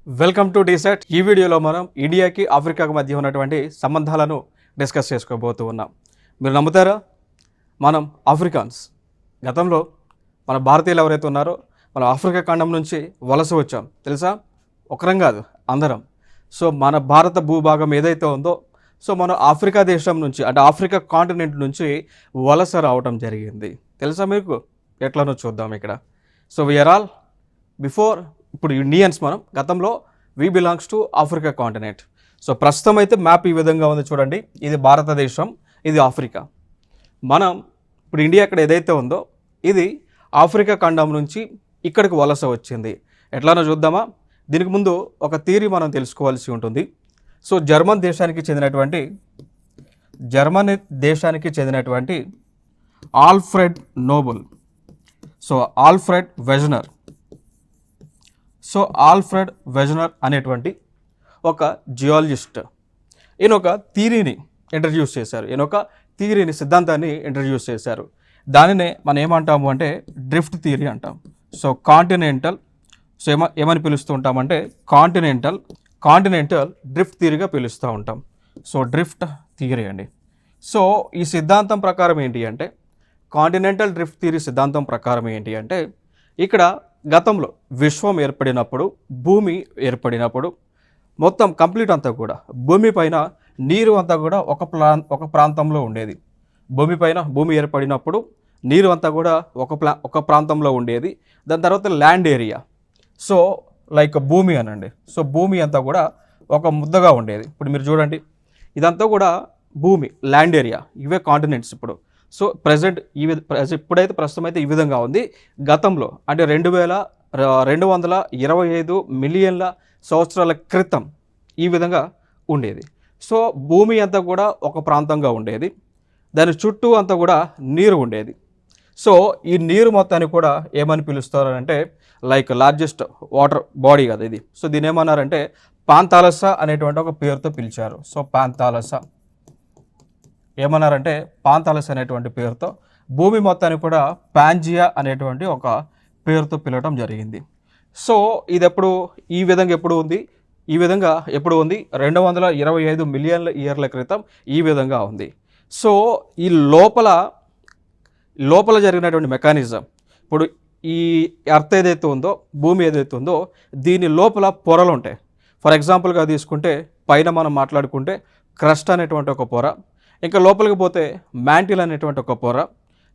Welcome to DEECET. ఈ వీడియోలో మనం ఇండియాకి ఆఫ్రికాకి మధ్య ఉన్నటువంటి సంబంధాలను డిస్కస్ చేసుకోబోతూ ఉన్నాం. మీరు నమ్ముతారా? మనం ఆఫ్రికాన్స్ గతంలో మన భారతీయులు ఎవరైతే ఉన్నారో మనం ఆఫ్రికా ఖండం నుంచి వలస వచ్చాం. తెలుసా? ఒకరం కాదు, అందరం. సో మన భారత భూభాగం ఏదైతే ఉందో మనం ఆఫ్రికా దేశం నుంచి అంటే ఆఫ్రికా కాంటినెంట్ నుంచి వలస రావడం జరిగింది. తెలుసా మీకు? ఎట్లనో చూద్దాం ఇక్కడ. సో వీఆర్ ఆల్ బిఫోర్ ఇప్పుడు ఇండియన్స్ మనం గతంలో we belongs to Africa continent. So ప్రస్తుతం అయితే మ్యాప్ ఈ విధంగా ఉంది చూడండి. ఇది భారతదేశం, ఇది ఆఫ్రికా. మనం ఇప్పుడు ఇండియా ఇక్కడ ఏదైతే ఉందో ఇది ఆఫ్రికా ఖండం నుంచి ఇక్కడికి వలస వచ్చింది. ఎట్లానో చూద్దామా? దీనికి ముందు ఒక థియరీ మనం తెలుసుకోవాల్సి ఉంటుంది. సో జర్మన్ దేశానికి చెందినటువంటి ఆల్ఫ్రెడ్ నోబెల్, ఆల్ఫ్రెడ్ వెజనర్ అనేటువంటి ఒక జియాలజిస్ట్ ఈయన ఒక థియరీని ఇంట్రడ్యూస్ చేశారు. సిద్ధాంతాన్ని ఇంట్రడ్యూస్ చేశారు. దానినే మనం ఏమంటాము అంటే డ్రిఫ్ట్ థియరీ అంటాం. సో కాంటినెంటల్ ఏమని పిలుస్తూ ఉంటామంటే కాంటినెంటల్ డ్రిఫ్ట్ థియరీగా పిలుస్తూ ఉంటాం. సో డ్రిఫ్ట్ థియరీ అండి. సో ఈ సిద్ధాంతం ప్రకారం ఏంటి అంటే కాంటినెంటల్ డ్రిఫ్ట్ థియరీ సిద్ధాంతం ప్రకారం ఏంటి అంటే ఇక్కడ గతంలో విశ్వం ఏర్పడినప్పుడు, భూమి ఏర్పడినప్పుడు మొత్తం కంప్లీట్ అంతా కూడా భూమి పైన నీరు అంతా కూడా ఒక ప్రాంతంలో ఉండేది. భూమి ఏర్పడినప్పుడు నీరు అంతా కూడా ఒక ప్రాంతంలో ఉండేది. దాని తర్వాత ల్యాండ్ ఏరియా, సో లైక్ భూమి అనండి. సో భూమి అంతా కూడా ఒక ముద్దగా ఉండేది. ఇప్పుడు మీరు చూడండి, ఇదంతా కూడా భూమి, ల్యాండ్ ఏరియా, ఇవే కాంటినెంట్స్. ఇప్పుడు సో ఇప్పుడైతే ప్రస్తుతం అయితే ఈ విధంగా ఉంది. గతంలో అంటే 2225 మిలియన్ల సంవత్సరాల క్రితం ఈ విధంగా ఉండేది. సో భూమి అంతా కూడా ఒక ప్రాంతంగా ఉండేది. దాని చుట్టూ అంతా కూడా నీరు ఉండేది. సో ఈ నీరు మొత్తాన్ని కూడా ఏమని పిలుస్తారు అంటే లైక్ లార్జెస్ట్ వాటర్ బాడీ కదా ఇది. సో దీని ఏమన్నారంటే పాంతాలస అనేటువంటి ఒక పేరుతో పిలిచారు. సో పాంతాలస అనేటువంటి పేరుతో భూమి మొత్తాన్ని కూడా పాంజియా అనేటువంటి ఒక పేరుతో పిలవడం జరిగింది. సో ఇది ఈ విధంగా ఎప్పుడు ఉంది? 225 మిలియన్ల ఇయర్ల క్రితం ఈ విధంగా ఉంది. సో ఈ లోపల జరిగినటువంటి మెకానిజం, ఇప్పుడు ఈ ఎర్త్ ఏదైతే ఉందో, భూమి ఏదైతే ఉందో దీని లోపల పొరలు ఉంటాయి. ఫర్ ఎగ్జాంపుల్గా తీసుకుంటే పైన మనం మాట్లాడుకుంటే క్రస్ట్ అనేటువంటి ఒక పొర, ఇంకా లోపలికి పోతే మ్యాంటిల్ అనేటువంటి ఒక పొర.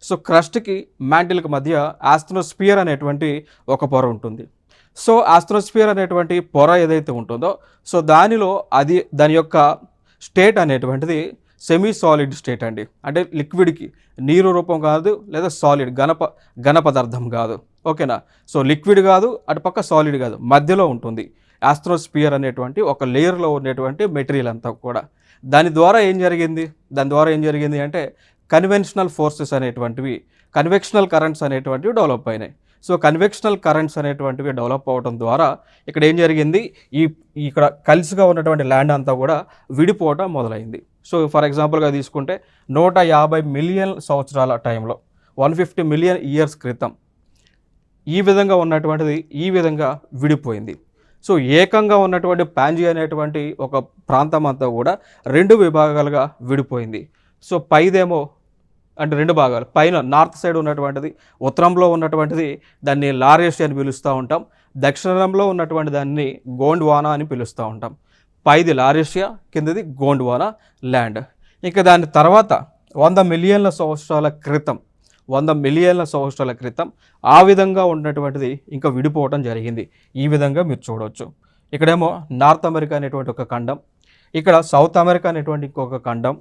సో క్రస్ట్కి మ్యాంటిల్కి మధ్య ఆస్ట్రోస్పియర్ అనేటువంటి ఒక పొర ఉంటుంది. సో ఆస్ట్రోస్పియర్ అనేటువంటి పొర ఏదైతే ఉంటుందో సో దాని యొక్క స్టేట్ అనేటువంటిది సెమీ సాలిడ్ స్టేట్ అండి. అంటే లిక్విడ్కి నీరు రూపం కాదు, లేదా సాలిడ్ ఘన పదార్థం కాదు. ఓకేనా? సో లిక్విడ్ కాదు, అటుపక్క సాలిడ్ కాదు, మధ్యలో ఉంటుంది ఆస్ట్రోస్పియర్ అనేటువంటి ఒక లేయర్లో ఉండేటువంటి మెటీరియల్ అంతా కూడా. దాని ద్వారా ఏం జరిగింది అంటే కన్వెన్షనల్ ఫోర్సెస్ అనేటువంటివి, కన్వెక్షనల్ కరెంట్స్ అనేటువంటివి డెవలప్ అయినాయి. సో కన్వెక్షనల్ కరెంట్స్ అనేటువంటివి డెవలప్ అవ్వడం ద్వారా ఇక్కడ ఏం జరిగింది, ఇక్కడ కలిసిగా ఉన్నటువంటి ల్యాండ్ అంతా కూడా విడిపోవడం మొదలైంది. సో ఫర్ ఎగ్జాంపుల్గా తీసుకుంటే 150 మిలియన్ సంవత్సరాల టైంలో 150 మిలియన్ ఇయర్స్ క్రితం ఈ విధంగా ఉన్నటువంటిది ఈ విధంగా విడిపోయింది. సో ఏకంగా ఉన్నటువంటి పాంజియా అనేటువంటి ఒక ప్రాంతం అంతా కూడా 2 విభాగాలుగా విడిపోయింది. సో పైదేమో అంటే 2 భాగాలు, పైన నార్త్ సైడ్ ఉన్నటువంటిది, ఉత్తరంలో ఉన్నటువంటిది దాన్ని లారేషియా అని పిలుస్తూ ఉంటాం. దక్షిణంలో ఉన్నటువంటి దాన్ని గోండ్వానా అని పిలుస్తూ ఉంటాం. పైది లారేషియా, కిందది గోండ్వానా ల్యాండ్. ఇంకా దాని తర్వాత 100 మిలియన్ల సంవత్సరాల క్రితం ఆ విధంగా ఉన్నటువంటిది ఇంకా విడిపోవడం జరిగింది. ఈ విధంగా మీరు చూడవచ్చు. ఇక్కడేమో నార్త్ అమెరికా అనేటువంటి ఒక ఖండం, ఇక్కడ సౌత్ అమెరికా అనేటువంటి ఇంకొక ఖండం,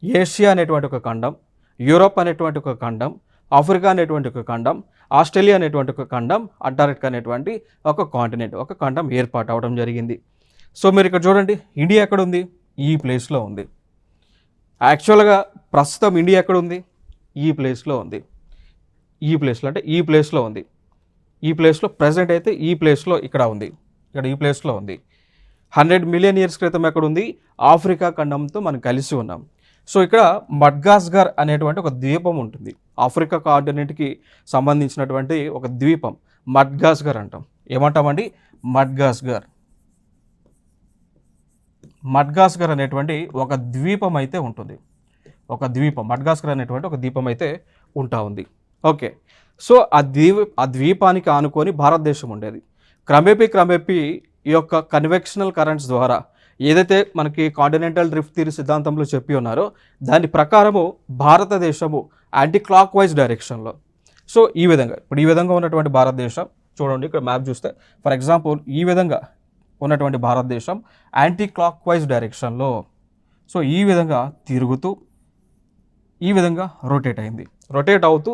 ఏషియా అనేటువంటి ఒక ఖండం, యూరోప్ అనేటువంటి ఒక ఖండం, ఆఫ్రికా అనేటువంటి ఒక ఖండం, ఆస్ట్రేలియా అనేటువంటి ఒక ఖండం, అంటార్కిటికా అనేటువంటి ఒక కాంటినెంట్, ఒక ఖండం ఏర్పాటు అవడం జరిగింది. సో మీరు ఇక్కడ చూడండి, ఇండియా ఎక్కడ ఉంది? ఈ ప్లేస్లో ఉంది. యాక్చువల్గా ప్రస్తుతం ఇండియా ఎక్కడ ఉంది? ఈ ప్లేస్లో ఉంది. ఈ ప్లేస్లో ప్రజెంట్ అయితే ఈ ప్లేస్లో ఇక్కడ ఉంది. ఈ ప్లేస్లో ఉంది. 100 మిలియన్ ఇయర్స్ క్రితం ఎక్కడ ఉంది? ఆఫ్రికా ఖండంతో మనం కలిసి ఉన్నాం. సో ఇక్కడ మడ్గాస్కర్ అనేటువంటి ఒక ద్వీపం ఉంటుంది. ఆఫ్రికా కాంటినెంట్కి సంబంధించినటువంటి ఒక ద్వీపం మడ్గాస్కర్ అంటాం. ఏమంటామండి? మడ్గాస్కర్. మడ్గాస్కర్ అనేటువంటి ఒక ద్వీపం అయితే ఉంటుంది. ఒక ద్వీపం, మడ్గాస్కర్ అనేటువంటి ఒక ద్వీపం అయితే ఉంటా ఉంది. ఓకే, సో ఆ ద్వీపానికి ఆనుకొని భారతదేశం ఉండేది. క్రమేపీ ఈ యొక్క కన్వెక్షనల్ కరెంట్స్ ద్వారా ఏదైతే మనకి కాంటినెంటల్ డ్రిఫ్ట్ థియరీ సిద్ధాంతంలో చెప్పి ఉన్నారో దాని ప్రకారము భారతదేశము యాంటీ క్లాక్ వైజ్ డైరెక్షన్లో, సో ఈ విధంగా ఉన్నటువంటి భారతదేశం చూడండి, ఇక్కడ మ్యాప్ చూస్తే ఫర్ ఎగ్జాంపుల్ ఈ విధంగా ఉన్నటువంటి భారతదేశం యాంటీ క్లాక్ వైజ్ డైరెక్షన్లో, సో ఈ విధంగా తిరుగుతూ ఈ విధంగా రొటేట్ అవుతూ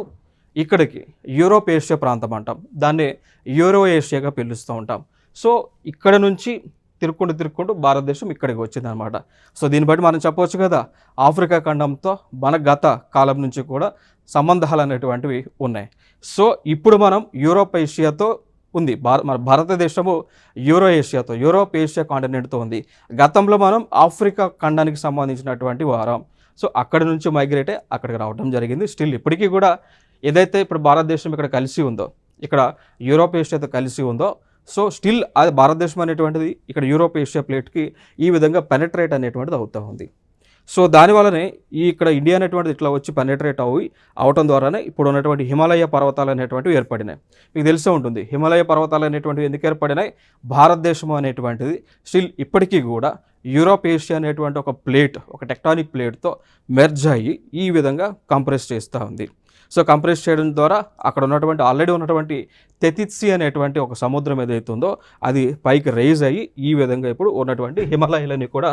ఇక్కడికి యూరోప్ ఏషియా ప్రాంతం అంటాం, దాన్ని యూరో ఏషియాగా పిలుస్తూ ఉంటాం. సో ఇక్కడ నుంచి తిరుక్కుంటూ భారతదేశం ఇక్కడికి వచ్చింది అనమాట. సో దీన్ని బట్టి మనం చెప్పవచ్చు కదా, ఆఫ్రికా ఖండంతో మన గత కాలం నుంచి కూడా సంబంధాలు అనేటువంటివి ఉన్నాయి. సో ఇప్పుడు మనం యూరోప్ ఏషియాతో ఉంది, మన భారతదేశము యూరోప్ ఏషియా కాంటినెంట్తో ఉంది. గతంలో మనం ఆఫ్రికా ఖండానికి సంబంధించినటువంటి వారం. సో అక్కడి నుంచి మైగ్రేట్ అయ్యి అక్కడికి రావడం జరిగింది. స్టిల్ ఇప్పటికీ కూడా ఏదైతే ఇప్పుడు భారతదేశం ఇక్కడ కలిసి ఉందో, ఇక్కడ యూరోప్ ఏషియాతో కలిసి ఉందో, సో స్టిల్ అది భారతదేశం అనేటువంటిది ఇక్కడ యూరోప్ ఏషియా ప్లేట్కి ఈ విధంగా పెనట్రేట్ అనేటువంటిది అవుతూ ఉంది. సో దానివల్లనే ఇక్కడ ఇండియా అనేటువంటిది ఇట్లా వచ్చి పెనట్రేట్ అవటం ద్వారానే ఇప్పుడు ఉన్నటువంటి హిమాలయ పర్వతాలు అనేటువంటివి ఏర్పడినాయి. మీకు తెలిసే ఉంటుంది హిమాలయ పర్వతాలు అనేటువంటివి ఎందుకు ఏర్పడినాయి. భారతదేశం అనేటువంటిది స్టిల్ ఇప్పటికీ కూడా యూరోప్ ఏషియా అనేటువంటి ఒక ప్లేట్, ఒక టెక్టానిక్ ప్లేట్తో మెర్జ్ అయ్యి ఈ విధంగా కంప్రెస్ చేస్తూ ఉంది. సో కంప్రెస్ చేయడం ద్వారా అక్కడ ఉన్నటువంటి ఆల్రెడీ ఉన్నటువంటి తెతిత్సి అనేటువంటి ఒక సముద్రం ఏదైతుందో అది పైకి రైజ్ అయ్యి ఈ విధంగా ఇప్పుడు ఉన్నటువంటి హిమాలయాలని కూడా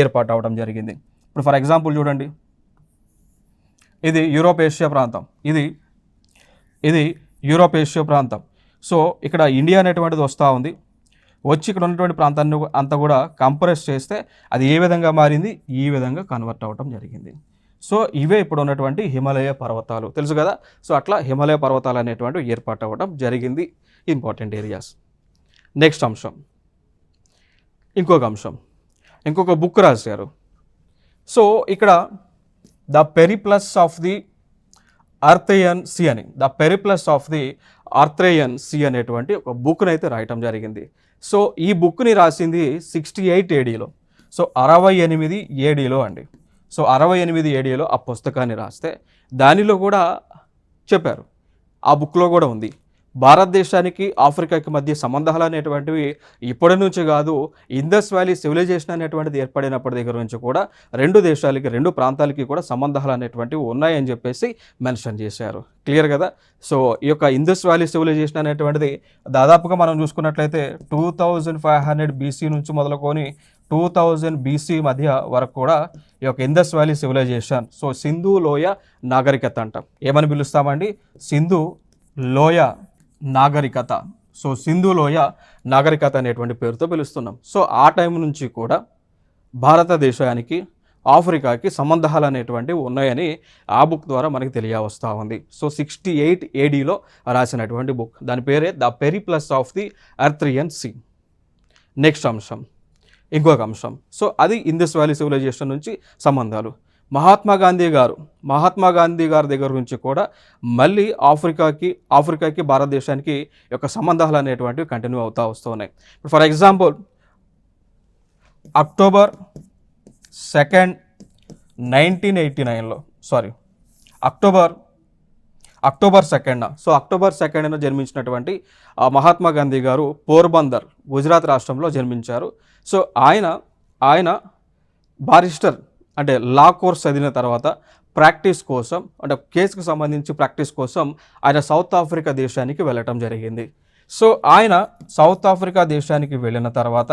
ఏర్పాటు అవడం జరిగింది. ఇప్పుడు ఫర్ ఎగ్జాంపుల్ చూడండి, ఇది యూరోప్ ఏషియా ప్రాంతం, ఇది యూరోప్ ఏషియా ప్రాంతం. సో ఇక్కడ ఇండియా అనేటువంటిది వస్తూ ఉంది, వచ్చి ఇక్కడ ఉన్నటువంటి ప్రాంతాన్ని అంతా కూడా కంప్రెస్ చేస్తే అది ఏ విధంగా మారింది, ఈ విధంగా కన్వర్ట్ అవ్వటం జరిగింది. సో ఇవే ఇప్పుడు ఉన్నటువంటి హిమాలయ పర్వతాలు, తెలుసు కదా. సో అట్లా హిమాలయ పర్వతాలు అనేటువంటివి ఏర్పాటు అవ్వడం జరిగింది. Important areas. నెక్స్ట్ అంశం, ఇంకొక బుక్ రాశారు. సో ఇక్కడ the Periplus of the Erythraean Sea అని, అనేటువంటి ఒక బుక్ని అయితే రాయటం జరిగింది. సో ఈ బుక్ని రాసింది 68 ADలో, సో 68 ADలో అండి. సో 68 ADలో ఆ పుస్తకాన్ని రాస్తే దానిలో కూడా చెప్పారు, ఆ బుక్లో కూడా ఉంది, భారతదేశానికి ఆఫ్రికాకి మధ్య సంబంధాలు అనేటువంటివి ఇప్పటి నుంచి కాదు, ఇండస్ వ్యాలీ సివిలైజేషన్ అనేటువంటిది ఏర్పడినప్పటి దగ్గర నుంచి కూడా రెండు ప్రాంతాలకి కూడా సంబంధాలు అనేటువంటివి ఉన్నాయని చెప్పేసి మెన్షన్ చేశారు. క్లియర్ కదా. సో ఈ యొక్క ఇండస్ వ్యాలీ సివిలైజేషన్ అనేటువంటిది దాదాపుగా మనం చూసుకున్నట్లయితే 2500 BC నుంచి మొదలుకొని 2000 BC మధ్య వరకు కూడా ఈ యొక్క ఇండస్ వ్యాలీ సివిలైజేషన్, సో సింధు లోయ నాగరికత అంటాం. ఏమని పిలుస్తామండి, సింధు లోయ నాగరికత. సో సింధు లోయ నాగరికత అనేటువంటి పేరుతో పిలుస్తున్నాం. సో ఆ టైం నుంచి కూడా భారతదేశానికి ఆఫ్రికాకి సంబంధాలు అనేటువంటివి ఉన్నాయని ఆ బుక్ ద్వారా మనకి తెలియవస్తూ ఉంది. సో 68 ADలో రాసినటువంటి బుక్, దాని పేరే the Periplus of the Erythraean Sea. Next అంశం, ఇంకొక అంశం. సో అది ఇండస్ వ్యాలీ సివిలైజేషన్ నుంచి సంబంధాలు. మహాత్మా గాంధీ గారి దగ్గర నుంచి కూడా మళ్ళీ ఆఫ్రికాకి భారతదేశానికి యొక్క సంబంధాలు అనేటువంటివి కంటిన్యూ అవుతూ వస్తున్నాయి. ఫర్ ఎగ్జాంపుల్ అక్టోబర్ 2, 1989లో అక్టోబర్ 2న, సో అక్టోబర్ 2న జన్మించినటువంటి మహాత్మా గాంధీ గారు పోర్బందర్, గుజరాత్ రాష్ట్రంలో జన్మించారు. సో ఆయన బారిస్టర్ అంటే లా కోర్స్ చదివిన తర్వాత ప్రాక్టీస్ కోసం, అంటే కేసుకు సంబంధించి ప్రాక్టీస్ కోసం ఆయన సౌత్ ఆఫ్రికా దేశానికి వెళ్ళటం జరిగింది. సో ఆయన సౌత్ ఆఫ్రికా దేశానికి వెళ్ళిన తర్వాత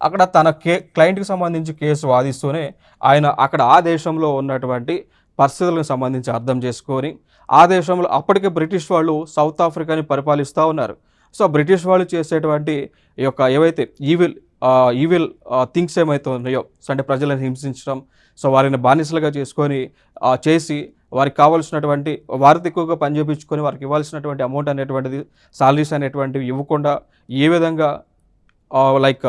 అక్కడ తన క్లయింట్కి సంబంధించి కేసు వాదిస్తూనే ఆయన అక్కడ ఆ దేశంలో ఉన్నటువంటి పరిస్థితులకు సంబంధించి అర్థం చేసుకొని, ఆ దేశంలో అప్పటికే బ్రిటిష్ వాళ్ళు సౌత్ ఆఫ్రికాని పరిపాలిస్తూ ఉన్నారు. సో బ్రిటిష్ వాళ్ళు చేసేటువంటి ఈ యొక్క ఏవైతే ఈవిల్ థింగ్స్ ఏమైతే ఉన్నాయో, సో అంటే ప్రజలను హింసించడం, సో వారిని బానిసలుగా చేసుకొని చేసి వారికి కావాల్సినటువంటి వారితో ఎక్కువగా పనిచేయించుకొని వారికి ఇవ్వాల్సినటువంటి అమౌంట్ అనేటువంటిది, సాలరీస్ అనేటువంటివి ఇవ్వకుండా ఏ విధంగా లైక్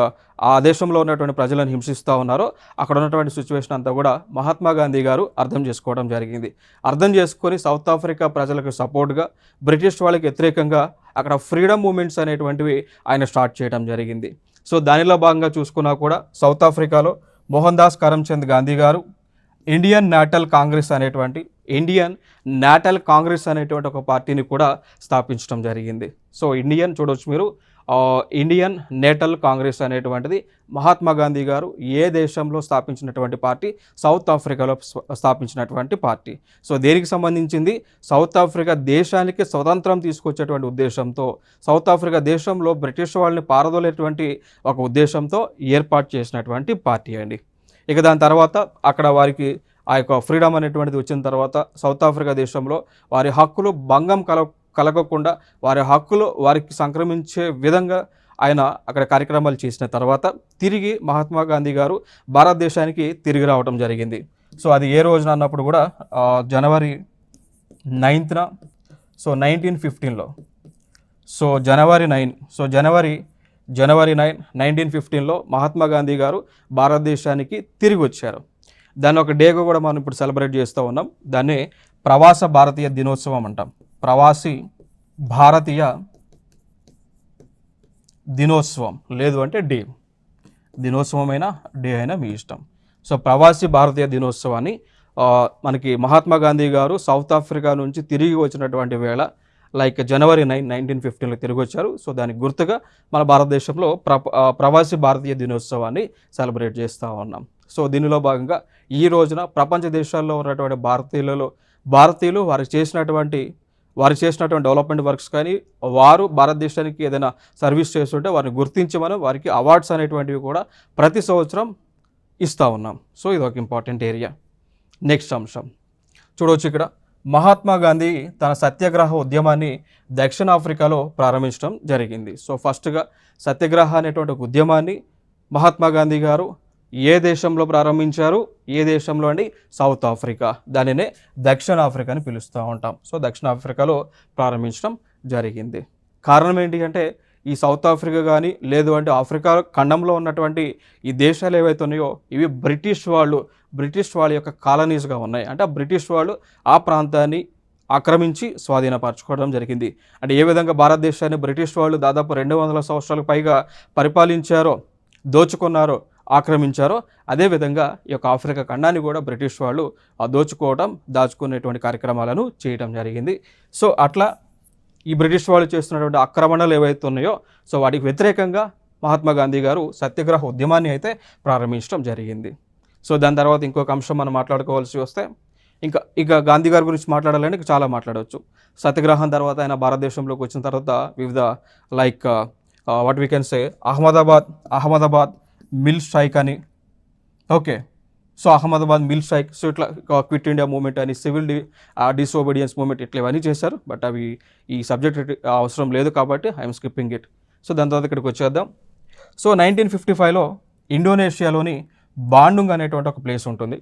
ఆ దేశంలో ఉన్నటువంటి ప్రజలను హింసిస్తూ ఉన్నారో అక్కడ ఉన్నటువంటి సిచ్యువేషన్ అంతా కూడా మహాత్మా గాంధీ గారు అర్థం చేసుకోవడం జరిగింది. అర్థం చేసుకొని సౌత్ ఆఫ్రికా ప్రజలకు సపోర్ట్గా బ్రిటిష్ వాళ్ళకి వ్యతిరేకంగా అక్కడ ఫ్రీడమ్ మూమెంట్స్ అనేటువంటివి ఆయన స్టార్ట్ చేయడం జరిగింది. సో దానిలో భాగంగా చూసుకున్నా కూడా సౌత్ ఆఫ్రికాలో మోహన్ దాస్ కరమ్చంద్ గాంధీ గారు ఇండియన్ నేషనల్ కాంగ్రెస్ అనేటువంటి ఒక పార్టీని కూడా స్థాపించడం జరిగింది. సో చూడవచ్చు మీరు ఇండియన్ నేషనల్ కాంగ్రెస్ అనేటువంటిది మహాత్మా గాంధీ గారు ఏ దేశంలో స్థాపించినటువంటి పార్టీ, సౌత్ ఆఫ్రికాలో స్థాపించినటువంటి పార్టీ. సో దేనికి సంబంధించింది, సౌత్ ఆఫ్రికా దేశానికి స్వతంత్రం తీసుకొచ్చేటువంటి ఉద్దేశంతో, సౌత్ ఆఫ్రికా దేశంలో బ్రిటిష్ వాళ్ళని పారదోలేటువంటి ఒక ఉద్దేశంతో ఏర్పాటు చేసినటువంటి పార్టీ అండి. ఇక దాని తర్వాత అక్కడ వారికి ఆ యొక్క ఫ్రీడమ్ అనేటువంటిది వచ్చిన తర్వాత సౌత్ ఆఫ్రికా దేశంలో వారి హక్కులు భంగం కలగకుండా వారి హక్కులు వారికి సంక్రమించే విధంగా ఆయన అక్కడ కార్యక్రమాలు చేసిన తర్వాత తిరిగి మహాత్మా గాంధీ గారు భారతదేశానికి తిరిగి రావడం జరిగింది. సో అది ఏ రోజున అన్నప్పుడు కూడా జనవరి 9న 1915లో జనవరి 9, 1915లో మహాత్మా గాంధీ గారు భారతదేశానికి తిరిగి వచ్చారు. దాన్ని ఒక డేగా కూడా మనం ఇప్పుడు సెలబ్రేట్ చేస్తూ ఉన్నాం. దాన్ని ప్రవాస భారతీయ దినోత్సవం అంటాం. ప్రవాసీ భారతీయ దినోత్సవం, లేదు అంటే డే, దినోత్సవమైనా డే అయినా మీ ఇష్టం. సో ప్రవాసీ భారతీయ దినోత్సవాన్ని మనకి మహాత్మా గాంధీ గారు సౌత్ ఆఫ్రికా నుంచి తిరిగి వచ్చినటువంటి వేళ లైక్ జనవరి 9, 1915లో తిరిగి వచ్చారు. సో దానికి గుర్తుగా మన భారతదేశంలో ప్రవాసీ భారతీయ దినోత్సవాన్ని సెలబ్రేట్ చేస్తూ ఉన్నాం. సో దీనిలో భాగంగా ఈ రోజున ప్రపంచ దేశాల్లో ఉన్నటువంటి భారతీయులు వారు చేసినటువంటి డెవలప్మెంట్ వర్క్స్ కానీ వారు భారతదేశానికి ఏదైనా సర్వీస్ చేస్తుంటే వారిని గుర్తించమని వారికి అవార్డ్స్ అనేటువంటివి కూడా ప్రతి సంవత్సరం ఇస్తూ ఉన్నాం. సో ఇది ఒక ఇంపార్టెంట్ ఏరియా. నెక్స్ట్ అంశం చూడవచ్చు, ఇక్కడ మహాత్మా గాంధీ తన సత్యాగ్రహ ఉద్యమాన్ని దక్షిణాఫ్రికాలో ప్రారంభించడం జరిగింది. సో ఫస్ట్గా సత్యాగ్రహ అనేటువంటి ఒక ఉద్యమాన్ని మహాత్మా గాంధీ గారు ఏ దేశంలో ప్రారంభించారు, ఏ దేశంలో అండి, సౌత్ ఆఫ్రికా. దానినే దక్షిణాఫ్రికా అని పిలుస్తూ ఉంటాం. సో దక్షిణాఫ్రికాలో ప్రారంభించడం జరిగింది. కారణం ఏంటి అంటే ఈ సౌత్ ఆఫ్రికా కానీ లేదు అంటే ఆఫ్రికా ఖండంలో ఉన్నటువంటి ఈ దేశాలు ఏవైతే ఉన్నాయో ఇవి బ్రిటిష్ వాళ్ళ యొక్క కాలనీస్గా ఉన్నాయి. అంటే బ్రిటిష్ వాళ్ళు ఆ ప్రాంతాన్ని ఆక్రమించి స్వాధీనపరచుకోవడం జరిగింది. అంటే ఏ విధంగా భారతదేశాన్ని బ్రిటిష్ వాళ్ళు దాదాపు 200 సంవత్సరాలకు పైగా పరిపాలించారో, దోచుకున్నారో, ఆక్రమించారో అదేవిధంగా ఈ యొక్క ఆఫ్రికా ఖండాన్ని కూడా బ్రిటిష్ వాళ్ళు దోచుకోవడం, దాచుకునేటువంటి కార్యక్రమాలను చేయడం జరిగింది. సో అట్లా ఈ బ్రిటిష్ వాళ్ళు చేస్తున్నటువంటి ఆక్రమణలు ఏవైతే ఉన్నాయో సో వాటికి వ్యతిరేకంగా మహాత్మా గాంధీ గారు సత్యాగ్రహ ఉద్యమాన్ని అయితే ప్రారంభించడం జరిగింది. సో దాని తర్వాత ఇంకొక అంశం మనం మాట్లాడుకోవాల్సి వస్తే ఇక గాంధీ గారి గురించి మాట్లాడాలంటే చాలా మాట్లాడవచ్చు. సత్యాగ్రహం తర్వాత ఆయన భారతదేశంలోకి వచ్చిన తర్వాత వివిధ like what we can say Ahmedabad mill strike అని, okay, so Ahmedabad mill strike, so ఇట్లా క్విట్ ఇండియా మూవ్మెంట్ అని, సివిల్ డిసోబీడియన్స్ మూవ్మెంట్ ఇట్లా ఇవన్నీ చేశారు. బట్ అవి ఈ సబ్జెక్ట్ అవసరం లేదు కాబట్టి ఐఎమ్ స్కిప్పింగ్ ఇట్. సో దాని తర్వాత ఇక్కడికి వచ్చేద్దాం. సో 1955లో ఇండోనేషియాలోని బాండుంగ్ అనేటువంటి ఒక ప్లేస్ ఉంటుంది.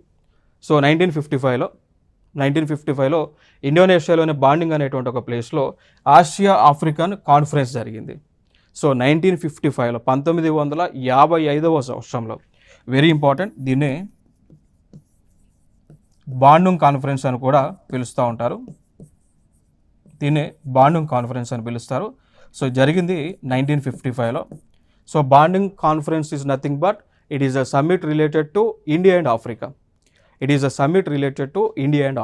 సో 1955లో ఇండోనేషియాలోని బాండుంగ్ అనేటువంటి ఒక ప్లేస్లో ఆసియా ఆఫ్రికన్ కాన్ఫరెన్స్ జరిగింది. సో 1955లో 1955వ సంవత్సరంలో, వెరీ ఇంపార్టెంట్, దీన్నే బాండుంగ్ కాన్ఫరెన్స్ అని కూడా పిలుస్తూ ఉంటారు. సో జరిగింది 1955లో. So Bandung conference is nothing but it is a summit related to India and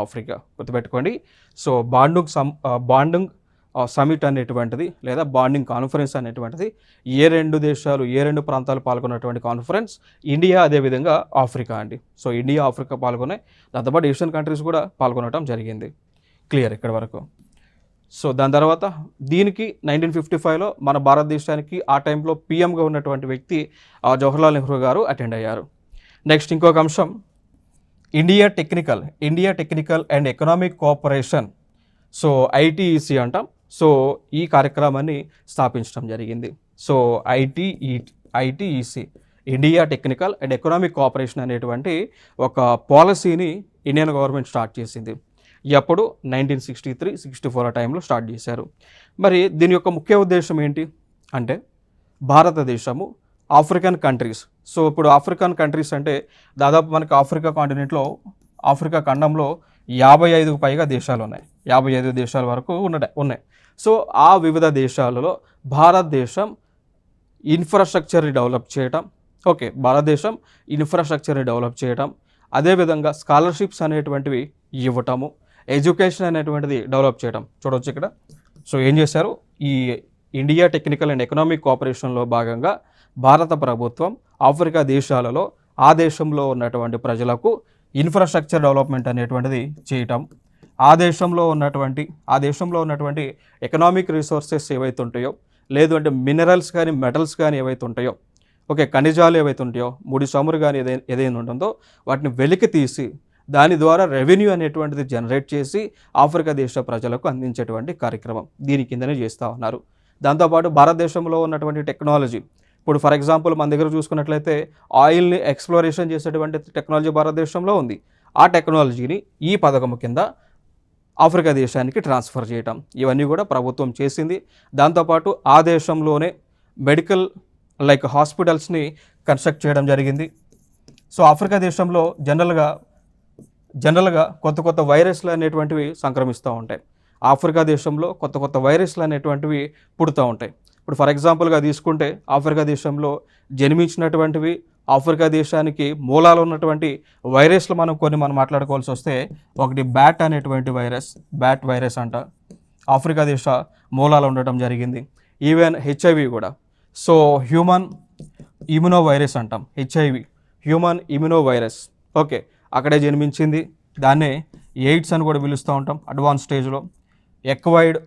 Africa. గుర్తుపెట్టుకోండి. సో బాండుంగ్ సమిట్ అనేటువంటిది లేదా బాండింగ్ కాన్ఫరెన్స్ అనేటువంటిది ఏ రెండు ప్రాంతాలు పాల్గొన్నటువంటి కాన్ఫరెన్స్, ఇండియా అదేవిధంగా ఆఫ్రికా అండి. సో ఇండియా ఆఫ్రికా పాల్గొనే, దాంతోపాటు ఏషియన్ కంట్రీస్ కూడా పాల్గొనడం జరిగింది. క్లియర్ ఇక్కడ వరకు. సో దాని తర్వాత దీనికి 1955లో మన భారతదేశానికి ఆ టైంలో పిఎంగా ఉన్నటువంటి వ్యక్తి జవహర్లాల్ నెహ్రూ గారు అటెండ్ అయ్యారు. నెక్స్ట్ ఇంకొక అంశం India technical and economic cooperation, so ITEC అంటాం. సో ఈ కార్యక్రమాన్ని స్థాపించడం జరిగింది. So ITEC India technical and economic cooperation అనేటువంటి ఒక పాలసీని ఇండియన్ గవర్నమెంట్ స్టార్ట్ చేసింది. ఎప్పుడు 1963-64 టైంలో స్టార్ట్ చేశారు. మరి దీని యొక్క ముఖ్య ఉద్దేశం ఏంటి అంటే భారతదేశము ఆఫ్రికన్ కంట్రీస్. సో ఇప్పుడు ఆఫ్రికన్ కంట్రీస్ అంటే దాదాపు మనకి ఆఫ్రికా కాంటినెంట్లో, ఆఫ్రికా ఖండంలో 55కు పైగా దేశాలు ఉన్నాయి. 55 దేశాల వరకు ఉన్నాయి. సో ఆ వివిధ దేశాలలో భారతదేశం ఇన్ఫ్రాస్ట్రక్చర్ని డెవలప్ చేయటం, భారతదేశం ఇన్ఫ్రాస్ట్రక్చర్ని డెవలప్ చేయటం, అదేవిధంగా స్కాలర్షిప్స్ అనేటువంటివి ఇవ్వటము, ఎడ్యుకేషన్ అనేటువంటిది డెవలప్ చేయడం చూడవచ్చు ఇక్కడ. సో ఏం చేశారు, ఈ ఇండియా టెక్నికల్ అండ్ ఎకనామిక్ కోఆపరేషన్లో భాగంగా భారత ప్రభుత్వం ఆఫ్రికా దేశాలలో ఆ దేశంలో ఉన్నటువంటి ప్రజలకు ఇన్ఫ్రాస్ట్రక్చర్ డెవలప్మెంట్ అనేటువంటిది చేయటం, ఆ దేశంలో ఉన్నటువంటి ఎకనామిక్ రిసోర్సెస్ ఏవైతే ఉంటాయో, లేదు అంటే మినరల్స్ కానీ మెటల్స్ కానీ ఏవైతే ఉంటాయో, ఖనిజాలు ఏవైతే ఉంటాయో, ముడి చమురు కానీ ఏదైనా ఉంటుందో వాటిని వెలికి తీసి దాని ద్వారా రెవెన్యూ అనేటువంటిది జనరేట్ చేసి ఆఫ్రికా దేశ ప్రజలకు అందించేటువంటి కార్యక్రమం దీని కిందనే చేస్తూ ఉన్నారు. దాంతోపాటు భారతదేశంలో ఉన్నటువంటి టెక్నాలజీ, ఇప్పుడు ఫర్ ఎగ్జాంపుల్ మన దగ్గర చూసుకున్నట్లయితే ఆయిల్ని ఎక్స్ప్లోరేషన్ చేసేటువంటి టెక్నాలజీ భారతదేశంలో ఉంది. ఆ టెక్నాలజీని ఈ పథకం కింద ఆఫ్రికా దేశానికి ట్రాన్స్ఫర్ చేయటం, ఇవన్నీ కూడా ప్రభుత్వం చేసింది. దాంతోపాటు ఆ దేశంలోనే మెడికల్ హాస్పిటల్స్ని కన్స్ట్రక్ట్ చేయడం జరిగింది. సో ఆఫ్రికా దేశంలో జనరల్గా కొత్త వైరస్లు అనేటువంటివి సంక్రమిస్తూ ఉంటాయి. ఆఫ్రికా దేశంలో కొత్త వైరస్లు అనేటువంటివి పుడుతూ ఉంటాయి. ఇప్పుడు ఫర్ ఎగ్జాంపుల్గా తీసుకుంటే ఆఫ్రికా దేశంలో జన్మించినటువంటివి, ఆఫ్రికా దేశానికి మూలాలు ఉన్నటువంటి వైరస్లు మనం మాట్లాడుకోవాల్సి వస్తే, ఒకటి బ్యాట్ అనేటువంటి బ్యాట్ వైరస్ అంట ఆఫ్రికా దేశ మూలాలు ఉండటం జరిగింది. ఈవెన్ హెచ్ఐవి కూడా. సో హ్యూమన్ ఇమ్యునో వైరస్ అంటాం, హెచ్ఐవి హ్యూమన్ ఇమ్యునో వైరస్, అక్కడే జన్మించింది. దాన్నే ఎయిడ్స్ అని కూడా పిలుస్తూ ఉంటాం అడ్వాన్స్ స్టేజ్లో. ఎక్వైర్డ్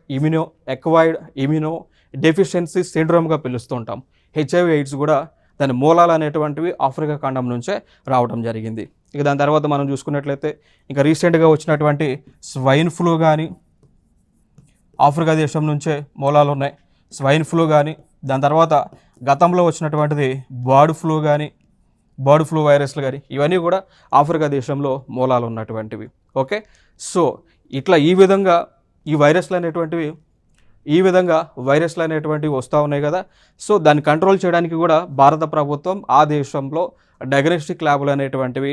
ఇమ్యూనో డెఫిషియన్సీ సిండ్రోమ్గా పిలుస్తూ ఉంటాం. హెచ్ఐవి ఎయిడ్స్ కూడా దాని మూలాలు అనేటువంటివి ఆఫ్రికా ఖండం నుంచే రావడం జరిగింది. ఇక దాని తర్వాత మనం చూసుకున్నట్లయితే ఇంకా రీసెంట్గా వచ్చినటువంటి స్వైన్ ఫ్లూ కానీ ఆఫ్రికా దేశం నుంచే మూలాలు ఉన్నాయి. స్వైన్ ఫ్లూ కానీ, దాని తర్వాత గతంలో వచ్చినటువంటిది బర్డ్ ఫ్లూ వైరస్లు కానీ, ఇవన్నీ కూడా ఆఫ్రికా దేశంలో మూలాలు ఉన్నటువంటివి. సో ఇట్లా ఈ విధంగా వైరస్లు అనేటువంటివి వస్తూ ఉన్నాయి కదా. సో దాన్ని కంట్రోల్ చేయడానికి కూడా భారత ప్రభుత్వం ఆ దేశంలో డయాగ్నోస్టిక్ ల్యాబులు అనేటువంటివి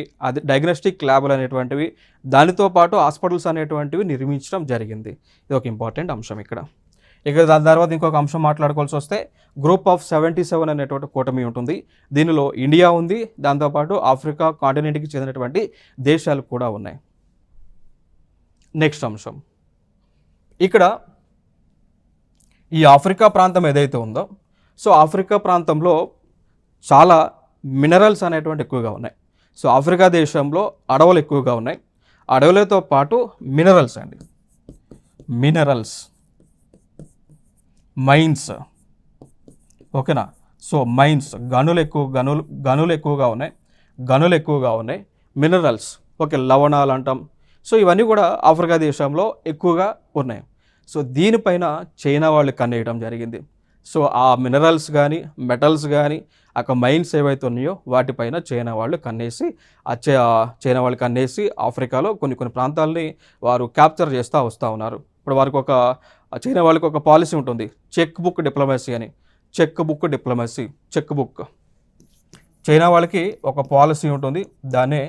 దానితో పాటు హాస్పిటల్స్ అనేటువంటివి నిర్మించడం జరిగింది. ఇది ఒక ఇంపార్టెంట్ అంశం ఇక్కడ. దాని తర్వాత ఇంకొక అంశం మాట్లాడుకోవాల్సి వస్తే, గ్రూప్ ఆఫ్ 77 అనేటువంటి కూటమి ఉంటుంది. దీనిలో ఇండియా ఉంది, దాంతోపాటు ఆఫ్రికా కాంటినెంట్కి చెందినటువంటి దేశాలు కూడా ఉన్నాయి. నెక్స్ట్ అంశం, ఇక్కడ ఈ ఆఫ్రికా ప్రాంతం ఏదైతే ఉందో, సో ఆఫ్రికా ప్రాంతంలో చాలా మినరల్స్ అనేటువంటి ఎక్కువగా ఉన్నాయి. సో ఆఫ్రికా దేశంలో అడవులు ఎక్కువగా ఉన్నాయి. అడవులతో పాటు మినరల్స్, మైన్స్, సో మైన్స్, గనులు ఎక్కువగా ఉన్నాయి. మినరల్స్, లవణాలు అంటాం. సో ఇవన్నీ కూడా ఆఫ్రికా దేశంలో ఎక్కువగా ఉన్నాయి. సో దీనిపైన చైనా వాళ్ళు కన్నేయడం జరిగింది. సో ఆ మినరల్స్ కానీ మెటల్స్ కానీ మైన్స్ ఏవైతే ఉన్నాయో వాటిపైన చైనా వాళ్ళు కన్నేసి ఆఫ్రికాలో కొన్ని ప్రాంతాలని వారు క్యాప్చర్ చేస్తూ వస్తూ ఉన్నారు. ఇప్పుడు వారికి చైనా వాళ్ళకి ఒక పాలసీ ఉంటుంది, చెక్ బుక్ డిప్లొమసీ అని. చైనా వాళ్ళకి ఒక పాలసీ ఉంటుంది, దాన్నే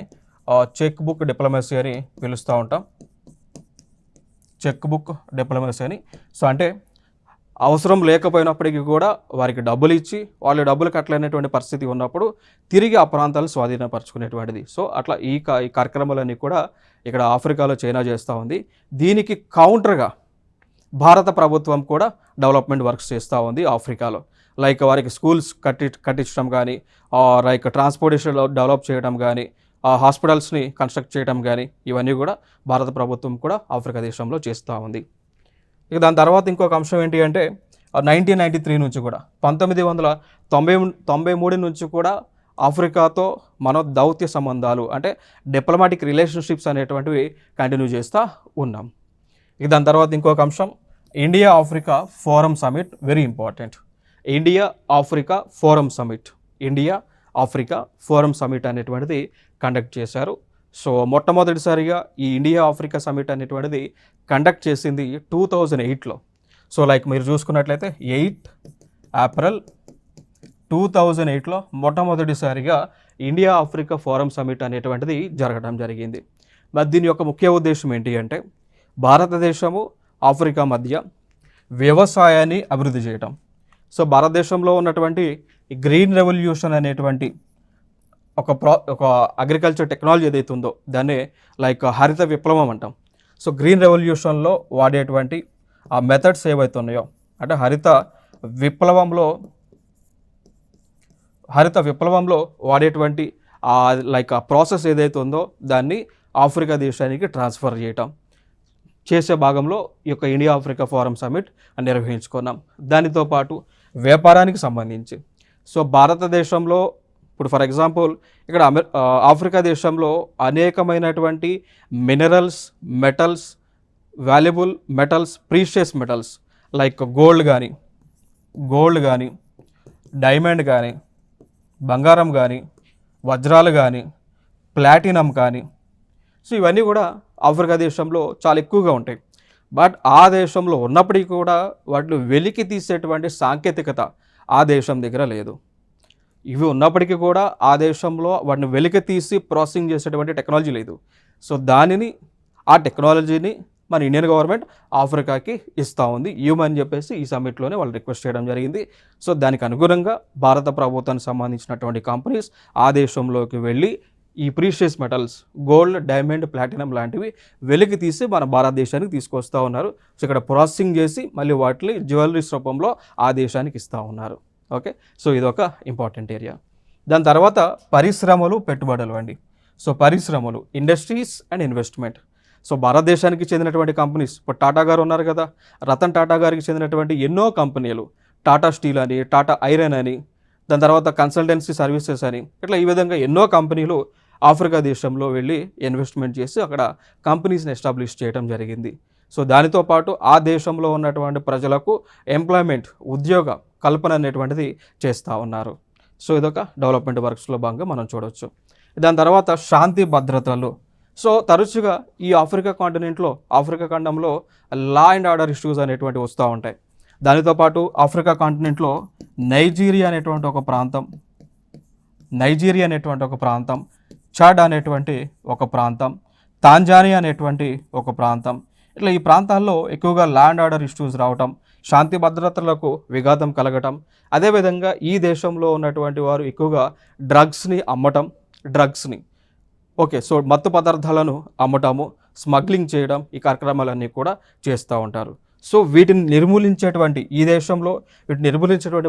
చెక్ బుక్ డిప్లొమసీ అని పిలుస్తూ ఉంటాం. సో అంటే అవసరం లేకపోయినప్పటికీ కూడా వారికి డబ్బులు ఇచ్చి వాళ్ళు డబ్బులు కట్టలేనటువంటి పరిస్థితి ఉన్నప్పుడు తిరిగి ఆ ప్రాంతాలను స్వాధీనపరచుకునేటువంటిది. సో అట్లా ఈ కార్యక్రమాలన్నీ కూడా ఇక్కడ ఆఫ్రికాలో చైనా చేస్తూ ఉంది. దీనికి కౌంటర్గా భారత ప్రభుత్వం కూడా డెవలప్మెంట్ వర్క్స్ చేస్తూ ఉంది ఆఫ్రికాలో. వారికి స్కూల్స్ కట్టించడం కానీ, ట్రాన్స్పోర్టేషన్ డెవలప్ చేయడం కానీ, హాస్పిటల్స్ని కన్స్ట్రక్ట్ చేయడం కానీ, ఇవన్నీ కూడా భారత ప్రభుత్వం కూడా ఆఫ్రికా దేశంలో చేస్తూ ఉంది. ఇక దాని తర్వాత ఇంకొక అంశం ఏంటి అంటే, 1993 నుంచి కూడా 1993 నుంచి కూడా ఆఫ్రికాతో మన దౌత్య సంబంధాలు అంటే డిప్లొమాటిక్ రిలేషన్షిప్స్ అనేటువంటివి కంటిన్యూ చేస్తూ ఉన్నాం. ఇక దాని తర్వాత ఇంకొక అంశం, India Africa forum summit, very important. India Africa forum summit అనేటువంటిది కండక్ట్ చేశారు. సో మొట్టమొదటిసారిగా ఈ ఇండియా ఆఫ్రికా సమిట్ అనేటువంటిది కండక్ట్ చేసింది 2008లో. సో మీరు చూసుకున్నట్లయితే 8 ఏప్రిల్ 2008లో మొట్టమొదటిసారిగా ఇండియా ఆఫ్రికా ఫోరం సమిట్ అనేటువంటిది జరగడం జరిగింది. మరి దీని యొక్క ముఖ్య ఉద్దేశం ఏంటి అంటే భారతదేశము ఆఫ్రికా మధ్య వ్యవసాయాన్ని అభివృద్ధి చేయటం. సో భారతదేశంలో ఉన్నటువంటి గ్రీన్ రెవల్యూషన్ అనేటువంటి ఒక అగ్రికల్చర్ టెక్నాలజీ ఏదైతే ఉందో దాన్నే లైక్ హరిత విప్లవం అంటాం. సో గ్రీన్ రెవల్యూషన్లో వాడేటువంటి ఆ మెథడ్స్ ఏవైతే ఉన్నాయో అంటే హరిత విప్లవంలో వాడేటువంటి లైక్ ఆ ప్రాసెస్ ఏదైతే ఉందో దాన్ని ఆఫ్రికా దేశానికి ట్రాన్స్ఫర్ చేసే భాగంలో ఈ యొక్క ఇండియా ఆఫ్రికా ఫోరం సమిట్ నిర్వహించుకున్నాం. దానితో పాటు వ్యాపారానికి సంబంధించి సో భారతదేశంలో ఇప్పుడు ఫర్ ఎగ్జాంపుల్ ఇక్కడ ఆఫ్రికా దేశంలో అనేకమైనటువంటి minerals, metals, valuable metals, precious metals like gold కానీ, డైమండ్ కానీ, బంగారం కానీ, వజ్రాలు కానీ, ప్లాటినం కానీ, సో ఇవన్నీ కూడా ఆఫ్రికా దేశంలో చాలా ఎక్కువగా ఉంటాయి. బట్ ఆ దేశంలో ఉన్నప్పటికీ కూడా వాటిని వెలికి తీసేటువంటి సాంకేతికత ఆ దేశం దగ్గర లేదు. ఇవి ఉన్నప్పటికీ కూడా ఆ దేశంలో వాటిని వెలికి తీసి ప్రాసెసింగ్ చేసేటువంటి టెక్నాలజీ లేదు. సో ఆ టెక్నాలజీని మన ఇండియన్ గవర్నమెంట్ ఆఫ్రికాకి ఇస్తూ ఉంది ఇవ్వమని చెప్పేసి ఈ సమ్మిట్లోనే వాళ్ళు రిక్వెస్ట్ చేయడం జరిగింది. సో దానికి అనుగుణంగా భారత ప్రభుత్వానికి సంబంధించినటువంటి కంపెనీస్ ఆ దేశంలోకి వెళ్ళి ఈ precious metals gold, diamond, platinum లాంటివి వెలికి తీసి మన భారతదేశానికి తీసుకొస్తూ ఉన్నారు. సో ఇక్కడ ప్రాసెసింగ్ చేసి మళ్ళీ వాటిని జ్యువెలరీస్ రూపంలో ఆ దేశానికి ఇస్తూ ఉన్నారు. ఓకే, సో ఇదొక ఇంపార్టెంట్ ఏరియా. దాని తర్వాత పరిశ్రమలు, పెట్టుబడులు అండి. సో పరిశ్రమలు, ఇండస్ట్రీస్ అండ్ ఇన్వెస్ట్మెంట్. సో భారతదేశానికి చెందినటువంటి కంపెనీస్ ఇప్పుడు టాటా గారు ఉన్నారు కదా, రతన్ టాటా గారికి చెందినటువంటి ఎన్నో కంపెనీలు టాటా స్టీల్ అని, టాటా ఐరన్ అని, దాని తర్వాత కన్సల్టెన్సీ సర్వీసెస్ అని, ఇట్లా ఈ విధంగా ఎన్నో కంపెనీలు ఆఫ్రికా దేశంలో వెళ్ళి ఇన్వెస్ట్మెంట్ చేసి అక్కడ కంపెనీస్ని ఎస్టాబ్లిష్ చేయడం జరిగింది. సో దానితో పాటు ఆ దేశంలో ఉన్నటువంటి ప్రజలకు ఎంప్లాయ్మెంట్, ఉద్యోగ కల్పన అనేటువంటిది చేస్తూ ఉన్నారు. సో ఇదొక డెవలప్మెంట్ వర్క్స్లో భాగంగా మనం చూడవచ్చు. దాని తర్వాత శాంతి భద్రతలు. సో తరచుగా ఈ ఆఫ్రికా ఖండంలో లా అండ్ ఆర్డర్ ఇష్యూస్ అనేటువంటి వస్తూ ఉంటాయి. దానితో పాటు ఆఫ్రికా కాంటినెంట్లో నైజీరియా అనేటువంటి ఒక ప్రాంతం, చాడ్ అనేటువంటి ఒక ప్రాంతం, తాంజానియా అనేటువంటి ఒక ప్రాంతం, ఇట్లా ఈ ప్రాంతాల్లో ఎక్కువగా ల్యాండ్ ఆర్డర్ ఇష్యూస్ రావటం, శాంతి భద్రతలకు విఘాతం కలగటం, అదేవిధంగా ఈ దేశంలో ఉన్నటువంటి వారు ఎక్కువగా డ్రగ్స్ని సో మత్తు పదార్థాలను అమ్మటము, స్మగ్లింగ్ చేయడం, ఈ కార్యక్రమాలన్నీ కూడా చేస్తూ ఉంటారు. సో వీటిని నిర్మూలించేటువంటి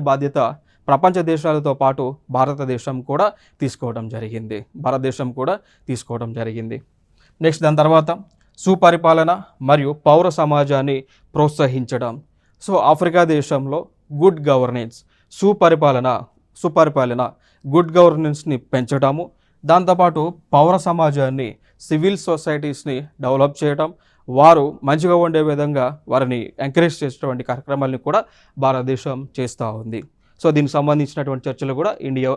బాధ్యత ప్రపంచ దేశాలతో పాటు భారతదేశం కూడా తీసుకోవడం జరిగింది. నెక్స్ట్ దాని తర్వాత సుపరిపాలన మరియు పౌర సమాజాన్ని ప్రోత్సహించడం. సో ఆఫ్రికా దేశంలో గుడ్ గవర్నెన్స్, సుపరిపాలన గుడ్ గవర్నెన్స్ని పెంచడము, దాంతోపాటు పౌర సమాజాన్ని, సివిల్ సొసైటీస్ని డెవలప్ చేయడం, వారు మంచిగా ఉండే విధంగా వారిని ఎంకరేజ్ చేసేటువంటి కార్యక్రమాలను కూడా భారతదేశం చేస్తూ ఉంది. సో దీనికి సంబంధించినటువంటి చర్చలు కూడా ఇండియా